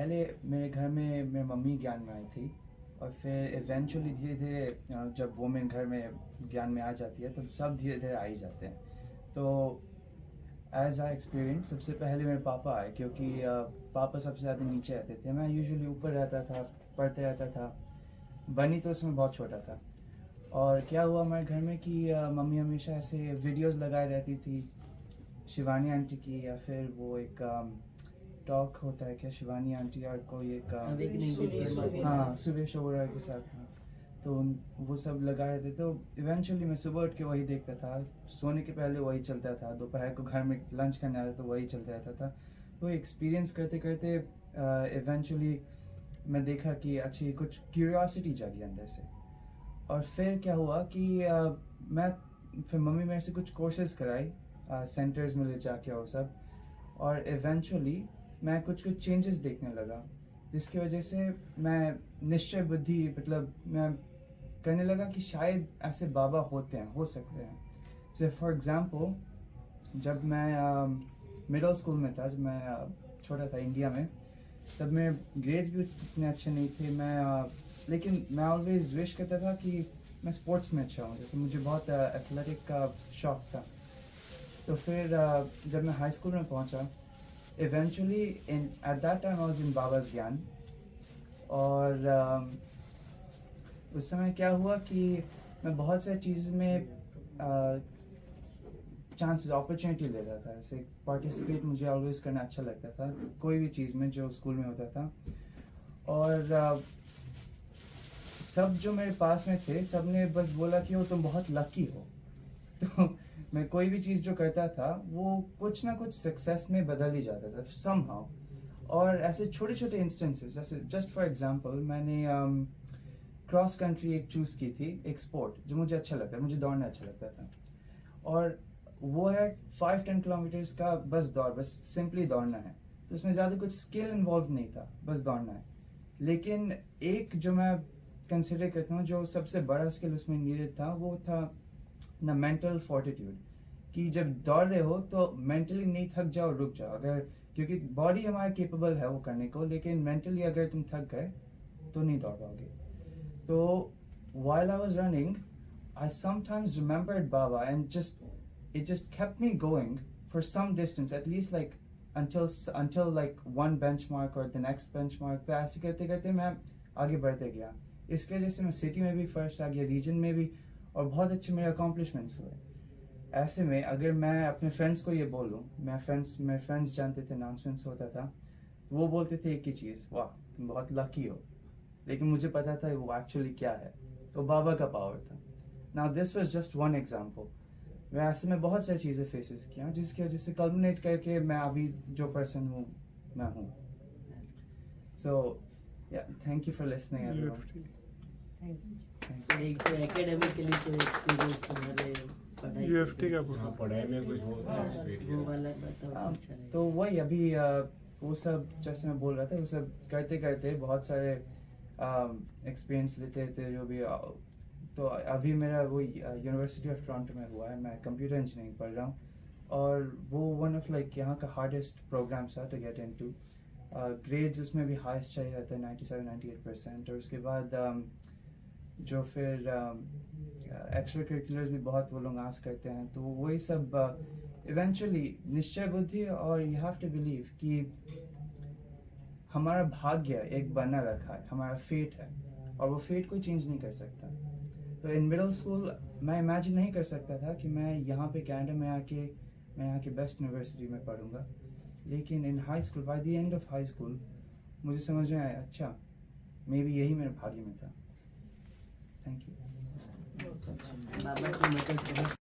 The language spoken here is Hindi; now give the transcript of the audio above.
पहले मेरे घर में मेरी मम्मी ज्ञान में आई थी, और फिर इवेंचुअली धीरे धीरे जब वुमेन घर में ज्ञान में आ जाती है तब सब धीरे धीरे आ ही जाते हैं। तो एज आई एक्सपीरियंस सबसे पहले मेरे पापा आए, क्योंकि पापा सबसे ज़्यादा नीचे रहते थे, मैं यूजुअली ऊपर रहता था, पढ़ते रहता था। बनी तो उसमें बहुत छोटा था। और क्या हुआ हमारे घर में कि मम्मी हमेशा ऐसे वीडियोस लगाए रहती थी शिवानी आंटी की, या फिर वो एक टॉक होता है क्या, शिवानी आंटी और कोई एक हाँ सुरेश ओबेरॉय के साथ। हाँ, तो वो सब लगा रहे थे। तो इवेंचुअली मैं सुबह उठ के वही देखता था, सोने के पहले वही चलता था, दोपहर को घर में लंच करने आता तो वही चलता रहता था। तो एक्सपीरियंस करते करते इवेंचुअली मैं देखा कि अच्छी कुछ क्यूरियोसिटी जागी अंदर से। और फिर क्या हुआ कि फिर मम्मी मेरे से कुछ कोर्सेज कराई सेंटर्स में ले जाके और सब, और इवेंचुअली मैं कुछ चेंजेस देखने लगा, जिसकी वजह से मैं निश्चय बुद्धि मतलब मैं करने लगा कि शायद ऐसे बाबा होते हैं, हो सकते हैं। जैसे फॉर एग्जांपल जब मैं मिडिल स्कूल में था, जब मैं छोटा था इंडिया में, तब मेरे ग्रेड्स भी उतने अच्छे नहीं थे। लेकिन मैं ऑलवेज विश करता था कि मैं स्पोर्ट्स में अच्छा हूँ, जैसे मुझे बहुत एथलेटिक का शौक था। तो फिर जब मैं हाई स्कूल में पहुँचा, eventually at that time I was in बाबा's ज्ञान। और उस समय क्या हुआ कि मैं बहुत सारी चीज़ में चांसेस अपॉर्चुनिटी लेता था, ऐसे पार्टिसिपेट मुझे ऑलवेज करना अच्छा लगता था कोई भी चीज़ में जो स्कूल में होता था। और सब जो मेरे पास में थे सब ने बस बोला कि वो तुम बहुत लकी हो। तो मैं कोई भी चीज़ जो करता था वो कुछ ना कुछ सक्सेस में बदल ही जाता था समहाउ। और ऐसे छोटे छोटे इंस्टेंसेस, जैसे जस्ट फॉर एग्जांपल मैंने क्रॉस कंट्री एक चूज़ की थी, एक स्पोर्ट जो मुझे अच्छा लगता है, मुझे दौड़ना अच्छा लगता था। और वो है 5-10 किलोमीटर्स का बस दौड़, बस सिंपली दौड़ना है। तो उसमें ज़्यादा कुछ स्किल इन्वॉल्व नहीं था, बस दौड़ना है। लेकिन एक जो मैं कंसिडर करता हूँ जो सबसे बड़ा स्किल उसमें नीडेड था, वो था ना मेंटल फोर्टिट्यूड, कि जब दौड़ रहे हो तो मेंटली नहीं थक जाओ, रुक जाओ। अगर क्योंकि बॉडी हमारा केपेबल है वो करने को, लेकिन मेंटली अगर तुम थक गए तो नहीं दौड़ पाओगे। तो while I was running, I sometimes remembered Baba, and it just kept me going for some distance, at least like until like one benchmark or the next benchmark। तो ऐसे करते करते मैं आगे बढ़ते गया। इसके वजह से मैं सिटी में भी फर्स्ट आ गया, रीजन में भी, और बहुत अच्छे मेरे अकॉम्प्लिशमेंट्स हुए। ऐसे में अगर मैं अपने फ्रेंड्स को ये बोलूँ, मेरे फ्रेंड्स जानते थे, अनाउंसमेंट्स होता था, तो वो बोलते थे एक ही चीज़, वाह तुम बहुत लकी हो। लेकिन मुझे पता था वो एक्चुअली क्या है, तो बाबा का पावर था। Now this was just one example. मैं ऐसे में बहुत सारी चीज़ें फेसेस किया जिसकी वजह से कल्मिनेट करके मैं अभी जो पर्सन हूँ मैं हूँ। सो या thank you for listening everyone. एक तो एकेडमिकली तो एक्सपीरियंस तुम्हारे यूएफटी का पूरा पढ़ाई में कुछ हो वो एक्सपीरियंस। वाला बताओ अच्छा है। तो वही अभी वो सब जैसे मैं बोल रहा था, वो सब करते करते बहुत सारे एक्सपीरियंस लेते थे जो भी। तो अभी मेरा वो यूनिवर्सिटी ऑफ टोरंटो में हुआ है, मैं कंप्यूटर इंजीनियरिंग पढ़ रहा हूँ, और वो वन ऑफ लाइक यहाँ का हार्डेस्ट प्रोग्राम्स है टू गेट इनटू। ग्रेड्स उसमें भी हाईएस्ट चाहिए रहता है 97-98%। और उसके बाद जो फिर एक्स्ट्रा करिकुलर्स भी बहुत वो लोग आस्क करते हैं, तो वही सब इवेंचुअली निश्चय बुद्धि, और यू हैव टू बिलीव कि हमारा भाग्य एक बना रखा है, हमारा फेट है, और वो फेट कोई चेंज नहीं कर सकता। तो इन मिडिल स्कूल मैं इमेजिन नहीं कर सकता था कि मैं यहाँ पे कनाडा में आके मैं यहाँ की बेस्ट यूनिवर्सिटी में पढ़ूंगा। लेकिन इन high school, by the end of high school, मुझे समझ में आया अच्छा मे बी यही मेरे भाग्य में था। Thank you. बाबा की मदद